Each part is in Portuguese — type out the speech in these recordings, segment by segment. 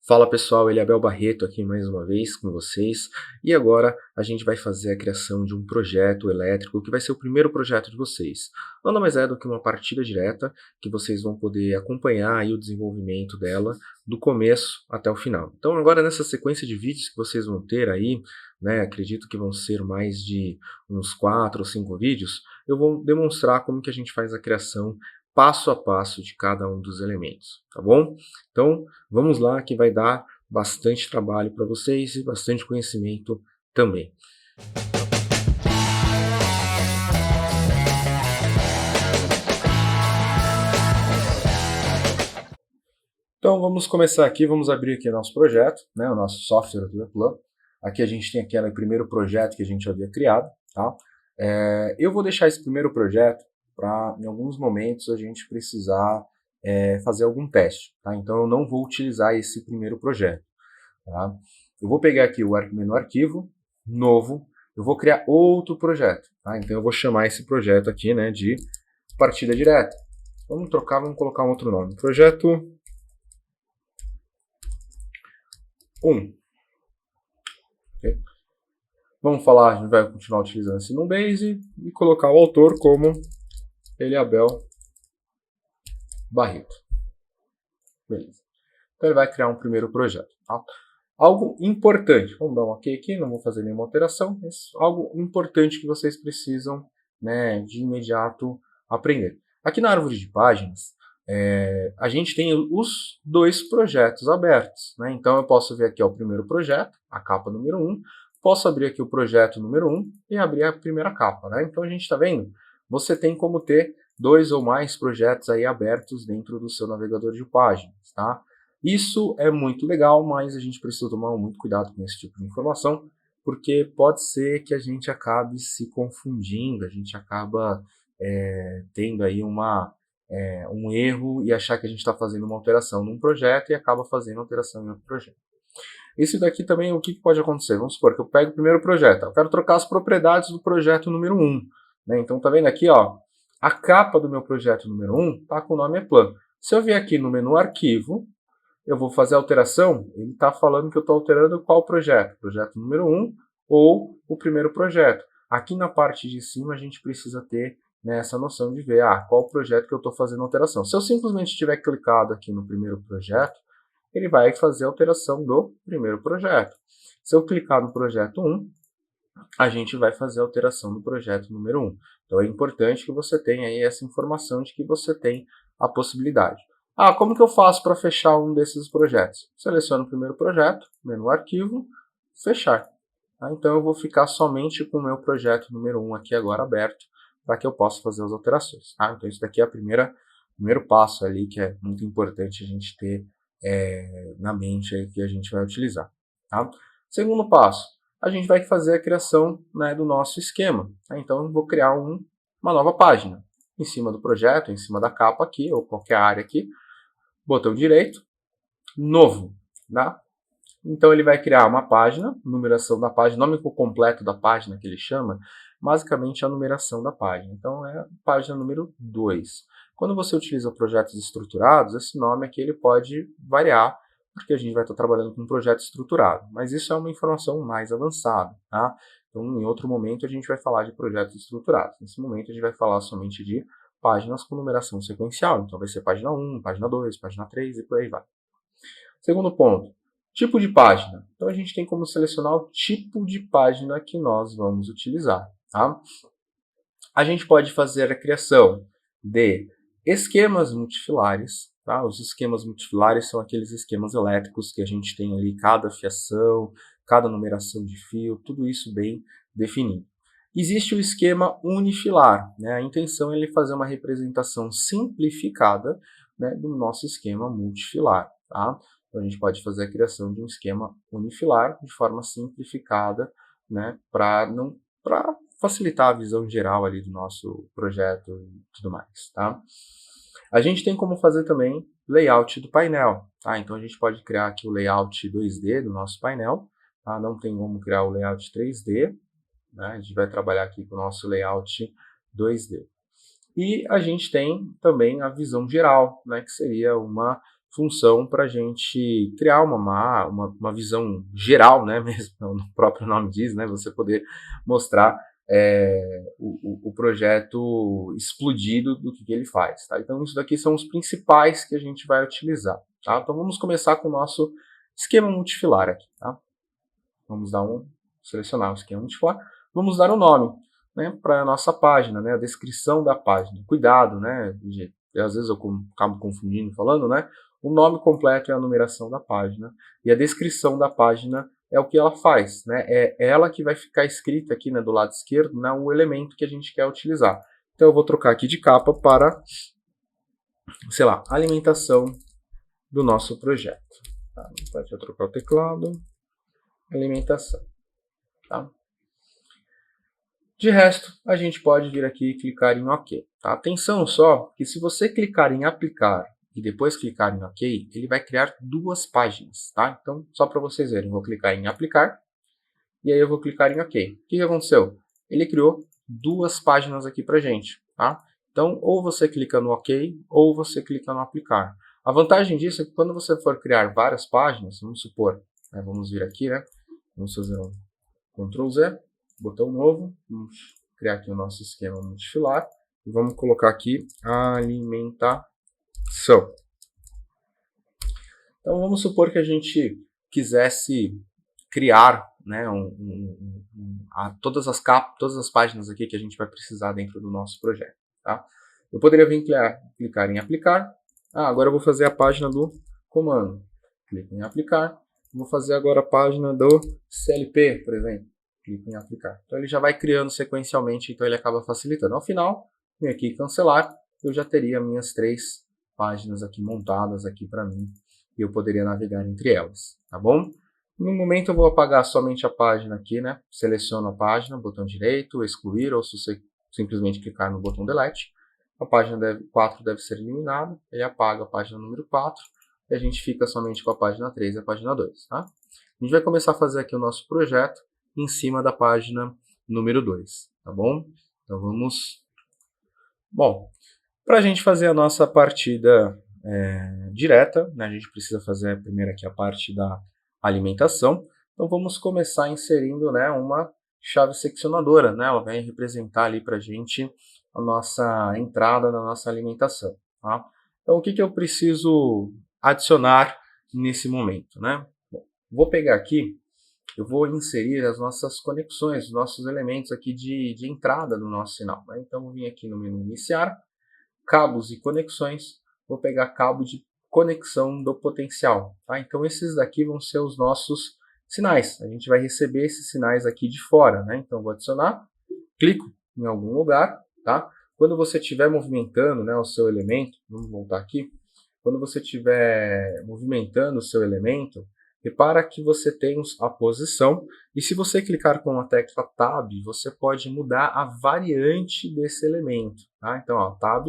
Fala pessoal, ele é Abel Barreto aqui mais uma vez com vocês e agora a gente vai fazer a criação de um projeto elétrico que vai ser o primeiro projeto de vocês. Nada mais é do que uma partida direta que vocês vão poder acompanhar aí o desenvolvimento dela do começo até o final. Então agora nessa sequência de vídeos que vocês vão ter aí, né, acredito que vão ser mais de uns 4 ou 5 vídeos, eu vou demonstrar como que a gente faz a criação passo a passo de cada um dos elementos, tá bom? Então, vamos lá que vai dar bastante trabalho para vocês e bastante conhecimento também. Então vamos começar aqui, vamos abrir aqui nosso projeto, né, o nosso software do Webplan. Aqui a gente tem aquele primeiro projeto que a gente havia criado. Tá? Eu vou deixar esse primeiro projeto para, em alguns momentos, a gente precisar fazer algum teste. Tá? Então eu não vou utilizar esse primeiro projeto. Tá? Eu vou pegar aqui o menu arquivo, novo, eu vou criar outro projeto. Tá? Então eu vou chamar esse projeto aqui, né, de partida direta. Vamos trocar, vamos colocar um outro nome. Projeto 1. Okay? Vamos falar, a gente vai continuar utilizando esse Numbase e colocar o autor como Eliabel Barreto. Beleza. Então ele vai criar um primeiro projeto. Tá? Algo importante, vamos dar um ok aqui, não vou fazer nenhuma alteração, mas algo importante que vocês precisam, né, de imediato aprender. Aqui na árvore de páginas, a gente tem os dois projetos abertos. Né? Então eu posso ver aqui ó, o primeiro projeto, a capa número 1, posso abrir aqui o projeto número 1 e abrir a primeira capa. Né? Então a gente está vendo, você tem como ter dois ou mais projetos aí abertos dentro do seu navegador de páginas. Tá? Isso é muito legal, mas a gente precisa tomar muito cuidado com esse tipo de informação, porque pode ser que a gente acabe se confundindo, a gente acaba tendo aí um erro e achar que a gente está fazendo uma alteração num projeto e acaba fazendo alteração em outro projeto. Isso daqui também, o que pode acontecer? Vamos supor que eu pego o primeiro projeto, eu quero trocar as propriedades do projeto número 1. Né? Então tá vendo aqui, ó, a capa do meu projeto número 1 está com o nome Eplan. Se eu vier aqui no menu arquivo, eu vou fazer a alteração, ele está falando que eu estou alterando qual projeto? Projeto número 1 ou o primeiro projeto. Aqui na parte de cima a gente precisa ter, né, essa noção de ver qual projeto que eu estou fazendo a alteração. Se eu simplesmente tiver clicado aqui no primeiro projeto, ele vai fazer a alteração do primeiro projeto. Se eu clicar no projeto 1, a gente vai fazer a alteração do projeto número 1. Então é importante que você tenha aí essa informação de que você tem a possibilidade. Como que eu faço para fechar um desses projetos? Seleciono o primeiro projeto, menu arquivo, fechar. Então eu vou ficar somente com o meu projeto número 1 aqui agora aberto, para que eu possa fazer as alterações. Então isso daqui é o primeiro passo ali, que é muito importante a gente ter na mente aí que a gente vai utilizar. Tá? Segundo passo, a gente vai fazer a criação, né, do nosso esquema. Então eu vou criar uma nova página. Em cima do projeto, em cima da capa aqui, ou qualquer área aqui, botão direito, novo. Tá? Então ele vai criar uma página, numeração da página, nome completo da página que ele chama, basicamente a numeração da página. Então é a página número 2. Quando você utiliza projetos estruturados, esse nome aqui ele pode variar, porque a gente vai estar trabalhando com um projeto estruturado. Mas isso é uma informação mais avançada. Tá? Então em outro momento a gente vai falar de projetos estruturados. Nesse momento a gente vai falar somente de páginas com numeração sequencial. Então vai ser página 1, página 2, página 3 e por aí vai. Segundo ponto. Tipo de página. Então a gente tem como selecionar o tipo de página que nós vamos utilizar. Tá? A gente pode fazer a criação de esquemas multifilares. Tá? Os esquemas multifilares são aqueles esquemas elétricos que a gente tem ali, cada fiação, cada numeração de fio, tudo isso bem definido. Existe o esquema unifilar. Né? A intenção é ele fazer uma representação simplificada, né, do nosso esquema multifilar. Tá? Então, a gente pode fazer a criação de um esquema unifilar de forma simplificada, né, para facilitar a visão geral ali do nosso projeto e tudo mais. Tá? A gente tem como fazer também layout do painel. Tá? Então a gente pode criar aqui o layout 2D do nosso painel. Tá? Não tem como criar o layout 3D. Né? A gente vai trabalhar aqui com o nosso layout 2D. E a gente tem também a visão geral, né, que seria uma função para a gente criar uma visão geral, né, mesmo, o próprio nome diz, né, você poder mostrar o projeto explodido do que ele faz. Tá? Então, isso daqui são os principais que a gente vai utilizar. Tá? Então, vamos começar com o nosso esquema multifilar aqui. Tá? Vamos selecionar o esquema multifilar, vamos dar um nome, né, para a nossa página, né, a descrição da página. Cuidado, né, às vezes eu acabo confundindo falando, né, o nome completo é a numeração da página e a descrição da página é o que ela faz, né, é ela que vai ficar escrita aqui, né, do lado esquerdo, né, o elemento que a gente quer utilizar. Então eu vou trocar aqui de capa para, sei lá, alimentação do nosso projeto. Tá? Deixa eu trocar o teclado, alimentação. Tá? De resto, a gente pode vir aqui e clicar em OK. Tá? Atenção só que se você clicar em aplicar e depois clicar em OK, ele vai criar duas páginas. Tá? Então, só para vocês verem, eu vou clicar em aplicar e aí eu vou clicar em OK. O que aconteceu? Ele criou duas páginas aqui para a gente. Tá? Então, ou você clica no OK ou você clica no aplicar. A vantagem disso é que quando você for criar várias páginas, vamos supor, né, vamos vir aqui, né, vamos fazer um Ctrl Z, botão novo, vamos criar aqui o nosso esquema multifilar e vamos colocar aqui alimentação. Então vamos supor que a gente quisesse criar, né, todas as páginas aqui que a gente vai precisar dentro do nosso projeto. Tá? Eu poderia vir clicar em aplicar. Agora eu vou fazer a página do comando. Clico em aplicar. Vou fazer agora a página do CLP, por exemplo. Clico em aplicar. Então ele já vai criando sequencialmente, então ele acaba facilitando. Ao final, vem aqui em cancelar, eu já teria minhas 3 páginas aqui montadas aqui para mim e eu poderia navegar entre elas, tá bom? No momento eu vou apagar somente a página aqui, né? Seleciono a página, botão direito, excluir, ou se você simplesmente clicar no botão delete, a página 4 deve ser eliminada, ele apaga a página número 4 e a gente fica somente com a página 3 e a página 2, tá? A gente vai começar a fazer aqui o nosso projeto em cima da página número 2, tá bom? Então vamos... Bom, para a gente fazer a nossa partida direta, né, a gente precisa fazer primeiro aqui a parte da alimentação. Então vamos começar inserindo, né, uma chave seccionadora, né? Ela vai representar ali para a gente a nossa entrada na nossa alimentação. Tá? Então o que eu preciso adicionar nesse momento, né? Bom, vou pegar aqui, eu vou inserir as nossas conexões, os nossos elementos aqui de entrada do nosso sinal. Né? Então vou vir aqui no menu iniciar, cabos e conexões, vou pegar cabo de conexão do potencial. Tá? Então esses daqui vão ser os nossos sinais. A gente vai receber esses sinais aqui de fora. Né? Então vou adicionar, clico em algum lugar. Tá? Quando você estiver movimentando, né, o seu elemento, vamos voltar aqui, quando você estiver movimentando o seu elemento, repara que você tem a posição e se você clicar com a tecla Tab, você pode mudar a variante desse elemento. Tá? Então, ó, Tab,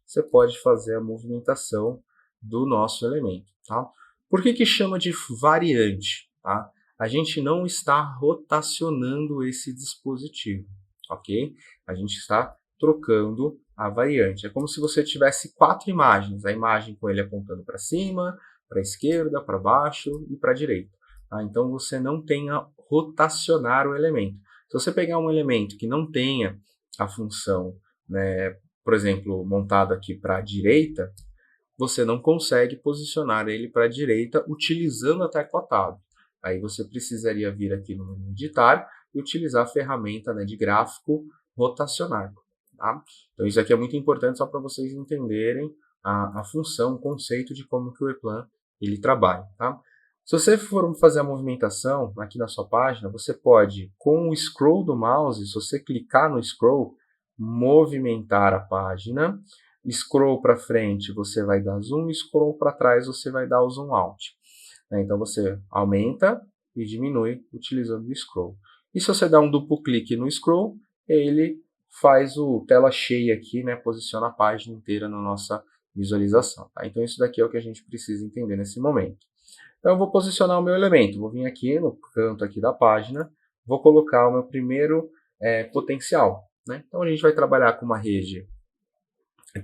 você pode fazer a movimentação do nosso elemento. Tá? Por que chama de variante? Tá? A gente não está rotacionando esse dispositivo, ok? A gente está trocando a variante. É como se você tivesse 4 imagens, a imagem com ele apontando para cima, para a esquerda, para baixo e para a direita. Tá? Então você não tenha rotacionar o elemento. Se você pegar um elemento que não tenha a função, né, por exemplo, montado aqui para a direita, você não consegue posicionar ele para a direita utilizando a tecla Tab. Aí você precisaria vir aqui no menu editar e utilizar a ferramenta, né, de gráfico rotacionar. Tá? Então isso aqui é muito importante só para vocês entenderem a função, o conceito de como que o ePlan ele trabalha. Tá? Se você for fazer a movimentação aqui na sua página, você pode, com o scroll do mouse, se você clicar no scroll, movimentar a página. Scroll para frente, você vai dar zoom, scroll para trás, você vai dar o zoom out. Então você aumenta e diminui utilizando o scroll. E se você dá um duplo clique no scroll, ele faz o tela cheia aqui, né, posiciona a página inteira na nossa visualização. Tá? Então isso daqui é o que a gente precisa entender nesse momento. Então eu vou posicionar o meu elemento, vou vir aqui no canto aqui da página, vou colocar o meu primeiro potencial. Né? Então a gente vai trabalhar com uma rede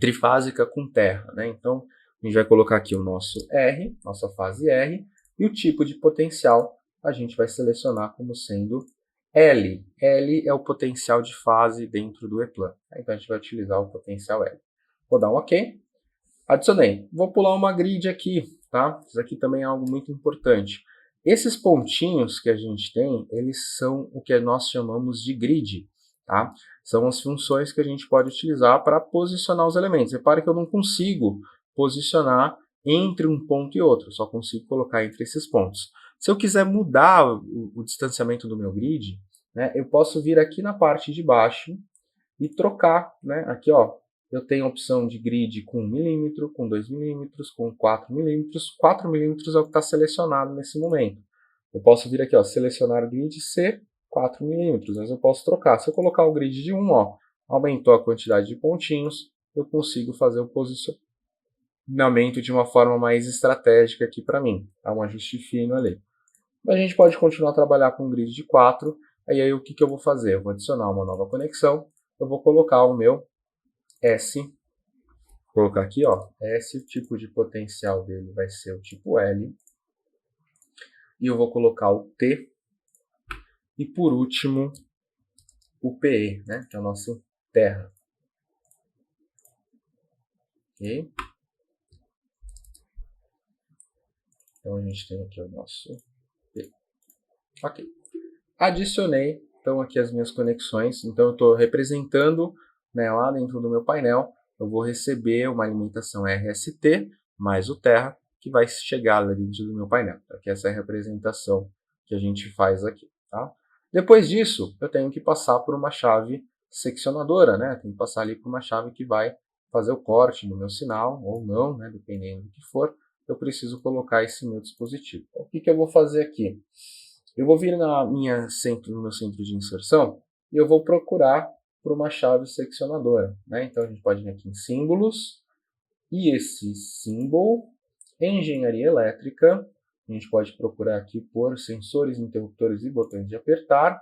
trifásica com terra. Né? Então a A gente vai colocar aqui o nosso R, nossa fase R, e o tipo de potencial a gente vai selecionar como sendo L. L é o potencial de fase dentro do E-Plan. Então a gente vai utilizar o potencial L. Vou dar um OK. Adicionei. Vou pular uma grid aqui, tá? Isso aqui também é algo muito importante. Esses pontinhos que a gente tem, eles são o que nós chamamos de grid, tá? São as funções que a gente pode utilizar para posicionar os elementos. Repare que eu não consigo posicionar entre um ponto e outro, só consigo colocar entre esses pontos. Se eu quiser mudar o distanciamento do meu grid, né, eu posso vir aqui na parte de baixo e trocar, né? Aqui, ó, eu tenho a opção de grid com 1 milímetro, com 2 milímetros, com 4 milímetros. 4 milímetros é o que está selecionado nesse momento. Eu posso vir aqui, ó, selecionar grid C 4 milímetros, mas eu posso trocar. Se eu colocar o grid de 1, ó, aumentou a quantidade de pontinhos, eu consigo fazer o posicionamento de uma forma mais estratégica aqui para mim. Tá um ajuste fino ali. A gente pode continuar a trabalhar com um grid de 4, aí o que eu vou fazer? Eu vou adicionar uma nova conexão, eu vou colocar o meu S, vou colocar aqui, ó, S, o tipo de potencial dele vai ser o tipo L, e eu vou colocar o T, e por último, o PE, né, que é o nosso terra. Ok? Então a gente tem aqui o nosso P. Ok. Adicionei, então, aqui as minhas conexões. Então eu estou representando, né, lá dentro do meu painel, eu vou receber uma alimentação RST mais o terra, que vai chegar lá dentro do meu painel. Aqui essa é a representação que a gente faz aqui. Tá? Depois disso, eu tenho que passar por uma chave seccionadora, né? Tenho que passar ali por uma chave que vai fazer o corte no meu sinal, ou não, né? Dependendo do que for, eu preciso colocar esse meu dispositivo. Então, o que eu vou fazer aqui? Eu vou vir no meu centro de inserção e eu vou procurar por uma chave seccionadora. Né? Então a gente pode vir aqui em símbolos, e esse símbolo, engenharia elétrica, a gente pode procurar aqui por sensores, interruptores e botões de apertar.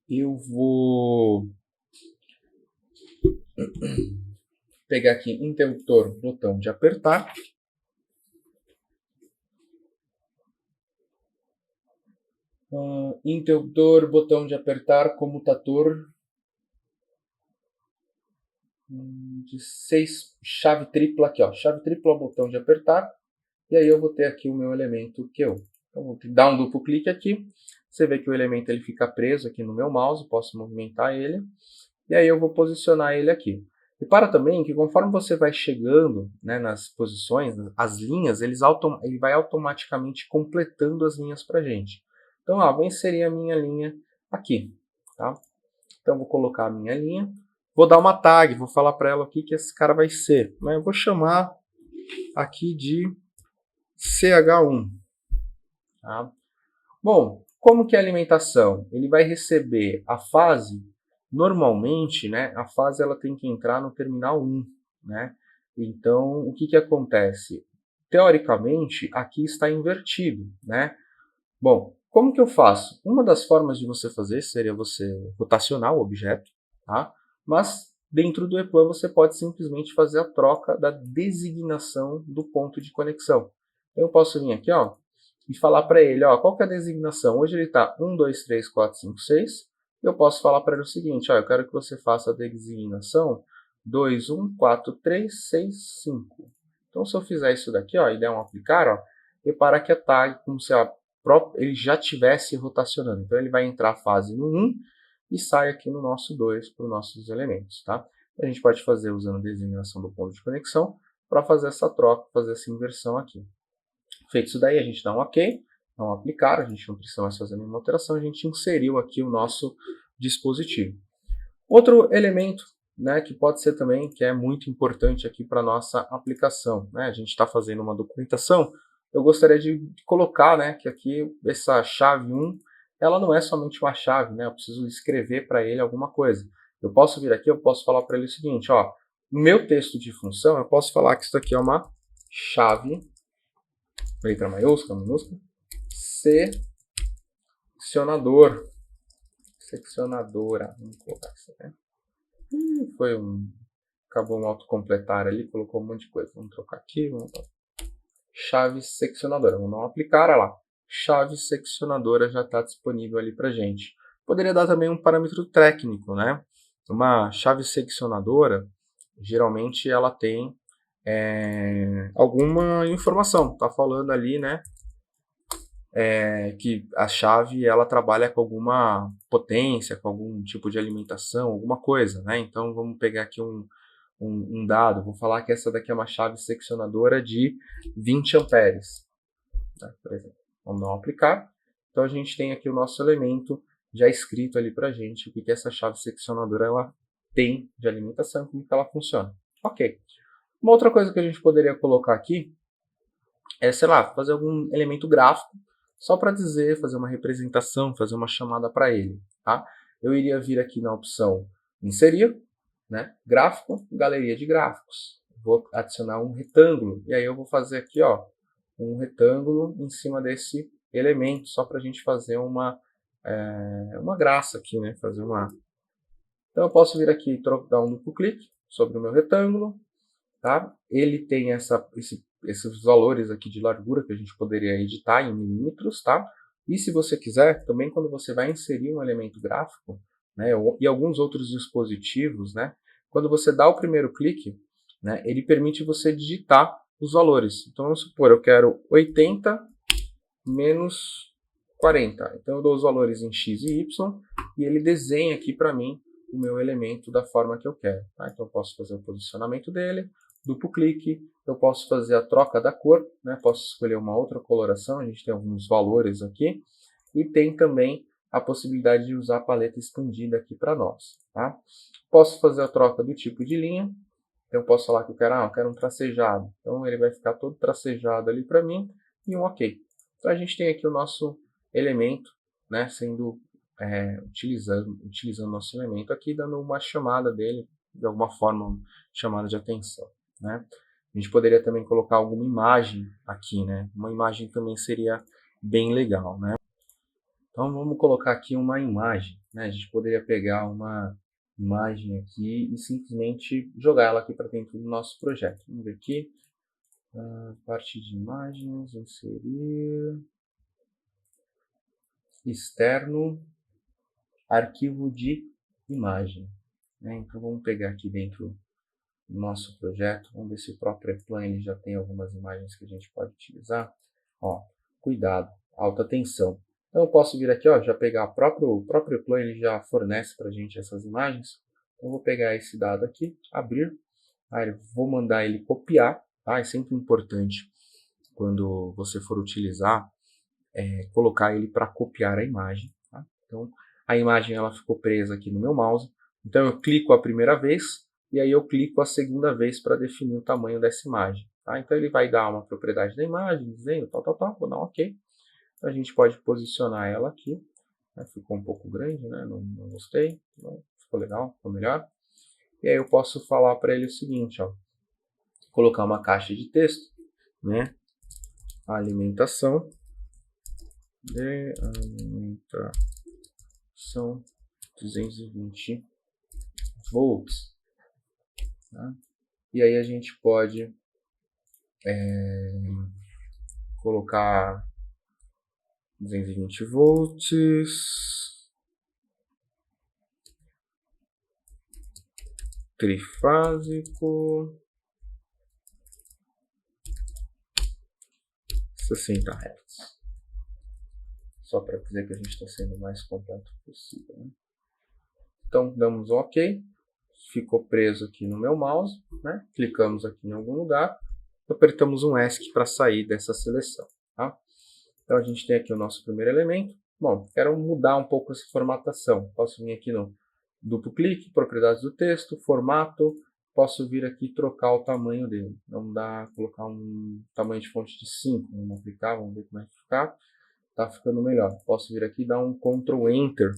Eu vou pegar aqui interruptor, botão de apertar. Interruptor, botão de apertar, comutator de 6, chave tripla aqui, ó, chave tripla, botão de apertar, e aí eu vou ter aqui o meu elemento que eu vou dar um duplo clique aqui, você vê que o elemento ele fica preso aqui no meu mouse, posso movimentar ele, e aí eu vou posicionar ele aqui. Repara também que conforme você vai chegando, né, nas posições, as linhas, ele vai automaticamente completando as linhas para a gente. Então, vou inserir a minha linha aqui. Tá? Então, vou colocar a minha linha. Vou dar uma tag, vou falar para ela o que esse cara vai ser. Eu vou chamar aqui de CH1. Tá? Bom, como que é a alimentação? Ele vai receber a fase, normalmente, né, a fase ela tem que entrar no terminal 1. Né? Então, o que acontece? Teoricamente, aqui está invertido. Né? Bom, como que eu faço? Uma das formas de você fazer seria você rotacionar o objeto, tá? Mas dentro do E-Plan você pode simplesmente fazer a troca da designação do ponto de conexão. Eu posso vir aqui, ó, e falar para ele, ó, qual que é a designação? Hoje ele está 1, 2, 3, 4, 5, 6. Eu posso falar para ele o seguinte, ó, eu quero que você faça a designação 2, 1, 4, 3, 6, 5. Então, se eu fizer isso daqui, ó, e der um aplicar, ó, repara que a tag, como se ele já estivesse rotacionando. Então, ele vai entrar a fase no 1 e sai aqui no nosso 2 para os nossos elementos. Tá? A gente pode fazer usando a designação do ponto de conexão para fazer essa troca, fazer essa inversão aqui. Feito isso daí, a gente dá um OK, dá um aplicar, a gente não precisa mais fazer nenhuma alteração, a gente inseriu aqui o nosso dispositivo. Outro elemento, né, que pode ser também, que é muito importante aqui para a nossa aplicação. Né? A gente está fazendo uma documentação, eu gostaria de colocar, né, que aqui essa chave 1, ela não é somente uma chave, né? Eu preciso escrever para ele alguma coisa. Eu posso vir aqui, eu posso falar para ele o seguinte, ó, no meu texto de função, eu posso falar que isso aqui é uma chave, letra maiúscula, minúscula, seccionadora, vamos colocar isso aqui. Foi um acabou um autocompletar ali, colocou um monte de coisa. Vamos trocar aqui, vamos lá. Chave seccionadora, vamos dar um aplicar, olha lá. Chave seccionadora já está disponível ali para gente. Poderia dar também um parâmetro técnico, né? Uma chave seccionadora, geralmente ela tem alguma informação. Está falando ali, né? Que a chave ela trabalha com alguma potência, com algum tipo de alimentação, alguma coisa, né? Então vamos pegar aqui um dado, vou falar que essa daqui é uma chave seccionadora de 20 amperes, né, por exemplo. Vamos dar um aplicar. Então a gente tem aqui o nosso elemento já escrito ali para a gente o que essa chave seccionadora ela tem de alimentação, como que ela funciona. Ok. Uma outra coisa que a gente poderia colocar aqui é, sei lá, fazer algum elemento gráfico só para dizer, fazer uma representação, fazer uma chamada para ele. Tá? Eu iria vir aqui na opção inserir, né? Gráfico, galeria de gráficos. Vou adicionar um retângulo e aí eu vou fazer aqui, ó, um retângulo em cima desse elemento, só para a gente fazer uma graça aqui, né? Fazer uma. Então eu posso vir aqui e dar um duplo clique sobre o meu retângulo, tá? Ele tem esses valores aqui de largura que a gente poderia editar em milímetros, tá? E se você quiser, também quando você vai inserir um elemento gráfico, né, e alguns outros dispositivos, né, quando você dá o primeiro clique, né, ele permite você digitar os valores. Então vamos supor, eu quero 80 menos 40. Então eu dou os valores em x e y e ele desenha aqui para mim o meu elemento da forma que eu quero. Tá? Então eu posso fazer o posicionamento dele, duplo clique, eu posso fazer a troca da cor, né? Posso escolher uma outra coloração, a gente tem alguns valores aqui, e tem também a possibilidade de usar a paleta expandida aqui para nós. Tá? Posso fazer a troca do tipo de linha, então eu posso falar que eu quero um tracejado, então ele vai ficar todo tracejado ali para mim, e um OK. Então a gente tem aqui o nosso elemento, né, sendo utilizando o nosso elemento aqui, dando uma chamada dele, de alguma forma, chamada de atenção. Né? A gente poderia também colocar alguma imagem aqui, né? Uma imagem também seria bem legal, né? Então vamos colocar aqui uma imagem, né? A gente poderia pegar uma imagem aqui e simplesmente jogar ela aqui para dentro do nosso projeto. Vamos ver aqui, parte de imagens, inserir, externo, arquivo de imagem. Né? Então vamos pegar aqui dentro do nosso projeto, vamos ver se o próprio Eplan ele já tem algumas imagens que a gente pode utilizar. Ó, cuidado, alta tensão. Então eu posso vir aqui, ó, já pegar o próprio Eplan, ele já fornece para a gente essas imagens. Então eu vou pegar esse dado aqui, abrir, aí vou mandar ele copiar. Tá? É sempre importante quando você for utilizar, colocar ele para copiar a imagem. Tá? Então a imagem ela ficou presa aqui no meu mouse. Então eu clico a primeira vez e aí eu clico a segunda vez para definir o tamanho dessa imagem. Tá? Então ele vai dar uma propriedade da imagem, dizendo tal, vou dar um OK. Então a gente pode posicionar ela aqui. Né? Ficou um pouco grande, né? Não gostei. Não, ficou legal, ficou melhor. E aí eu posso falar para ele o seguinte, ó, colocar uma caixa de texto, né? Alimentação de alimentação 220 volts. Tá? E aí a gente pode colocar 220 volts, trifásico, 60 Hz. Só para dizer que a gente está sendo o mais completo possível. Né? Então damos um OK, ficou preso aqui no meu mouse, né? Clicamos aqui em algum lugar, apertamos um ESC para sair dessa seleção. Tá? Então a gente tem aqui o nosso primeiro elemento. Bom, quero mudar um pouco essa formatação. Posso vir aqui no duplo clique, propriedades do texto, formato. Posso vir aqui e trocar o tamanho dele. Vamos colocar um tamanho de fonte de 5. Vamos aplicar, vamos ver como é que ficar. Está ficando melhor. Posso vir aqui e dar um Ctrl Enter,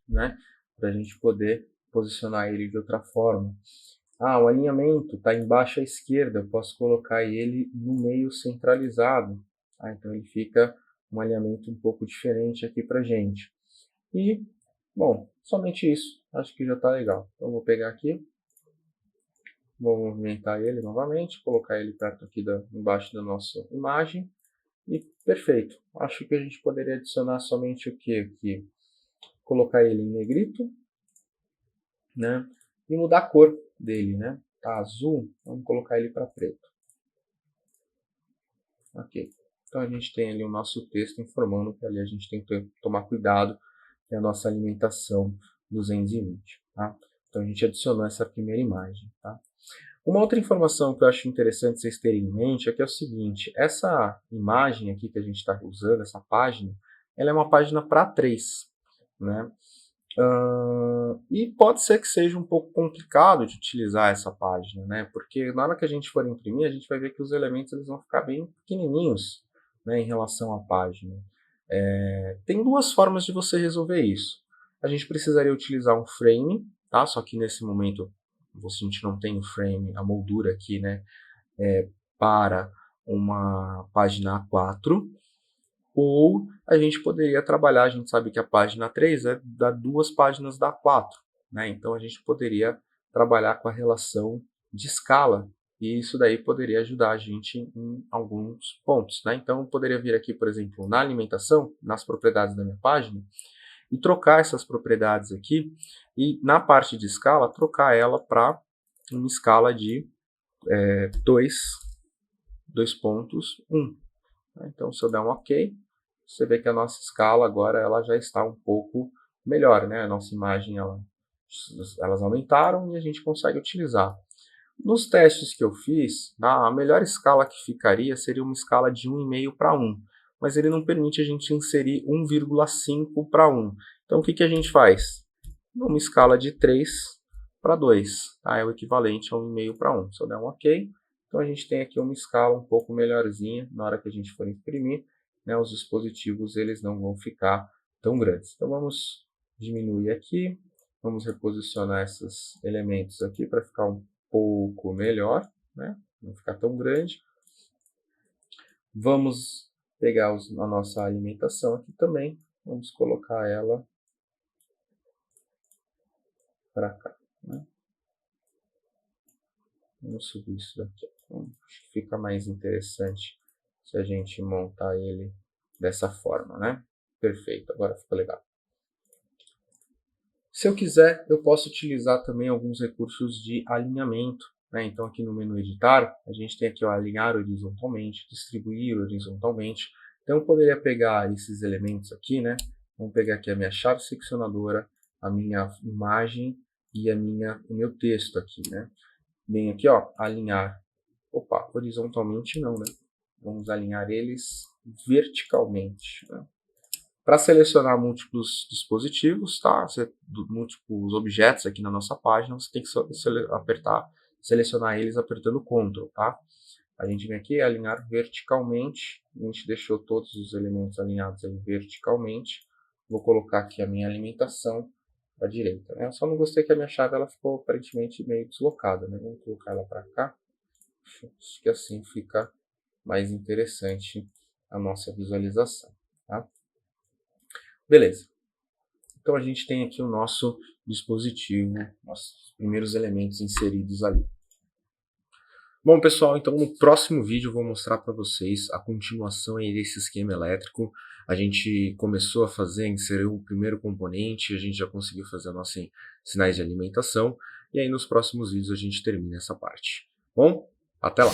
né? Para a gente poder posicionar ele de outra forma. O alinhamento está embaixo à esquerda. Eu posso colocar ele no meio centralizado. Então ele fica um alinhamento um pouco diferente aqui para a gente. E, bom, somente isso. Acho que já está legal. Então eu vou pegar aqui, Vou movimentar ele novamente, colocar ele perto aqui embaixo da nossa imagem. E perfeito. Acho que a gente poderia adicionar somente o que aqui? Colocar ele em negrito, né? E mudar a cor dele, né? Tá azul, vamos colocar ele para preto. Ok. Então a gente tem ali o nosso texto informando que ali a gente tem que tomar cuidado com a nossa alimentação 220, tá? Então a gente adicionou essa primeira imagem, tá? Uma outra informação que eu acho interessante vocês terem em mente é que é o seguinte, essa imagem aqui que a gente está usando, essa página, ela é uma página para 3, né? E pode ser que seja um pouco complicado de utilizar essa página, né? Porque na hora que a gente for imprimir, a gente vai ver que os elementos eles vão ficar bem pequenininhos, né, em relação à página. Tem duas formas de você resolver isso. A gente precisaria utilizar um frame, tá? Só que nesse momento a gente não tem o frame, a moldura aqui, né, para uma página A4. Ou a gente poderia trabalhar, a gente sabe que a página 3 é da 2 páginas da 4, né? Então a gente poderia trabalhar com a relação de escala, e isso daí poderia ajudar a gente em alguns pontos, né? Então eu poderia vir aqui, por exemplo, na alimentação, nas propriedades da minha página, e trocar essas propriedades aqui, e na parte de escala, trocar ela para uma escala de 2.1. Então se eu der um OK, você vê que a nossa escala agora ela já está um pouco melhor, né? A nossa imagem elas aumentaram e a gente consegue utilizar. Nos testes que eu fiz, a melhor escala que ficaria seria uma escala de 1,5 para 1, mas ele não permite a gente inserir 1,5 para 1. Então o que a gente faz? Uma escala de 3 para 2, tá? É o equivalente a 1,5 para 1. Se eu der um OK, então a gente tem aqui uma escala um pouco melhorzinha na hora que a gente for imprimir. Né, os dispositivos eles não vão ficar tão grandes. Então vamos diminuir aqui, vamos reposicionar esses elementos aqui para ficar um pouco melhor, né, não ficar tão grande. Vamos pegar a nossa alimentação aqui também, vamos colocar ela para cá. Né? Vamos subir isso daqui. Então, acho que fica mais interessante se a gente montar ele dessa forma, né? Perfeito, agora ficou legal. Se eu quiser, eu posso utilizar também alguns recursos de alinhamento, né? Então aqui no menu editar, a gente tem aqui o alinhar horizontalmente, distribuir horizontalmente. Então eu poderia pegar esses elementos aqui, né? Vamos pegar aqui a minha chave seccionadora, a minha imagem e o meu texto aqui, né? Vem aqui, ó, alinhar. Opa, horizontalmente não, né? Vamos alinhar eles verticalmente, né? Para selecionar múltiplos dispositivos, tá? Múltiplos objetos aqui na nossa página, você tem que selecionar eles apertando Ctrl, tá? A gente vem aqui alinhar verticalmente, a gente deixou todos os elementos alinhados aí verticalmente. Vou colocar aqui a minha alimentação para a direita, né? Eu só não gostei que a minha chave ela ficou aparentemente meio deslocada, né? Vamos colocar ela para cá, acho que assim fica mais interessante a nossa visualização, tá? Beleza. Então a gente tem aqui o nosso dispositivo, nossos primeiros elementos inseridos ali. Bom, pessoal, então no próximo vídeo eu vou mostrar para vocês a continuação aí desse esquema elétrico. A gente começou a inserir o primeiro componente, a gente já conseguiu fazer nossos sinais de alimentação, e aí nos próximos vídeos a gente termina essa parte. Bom, até lá!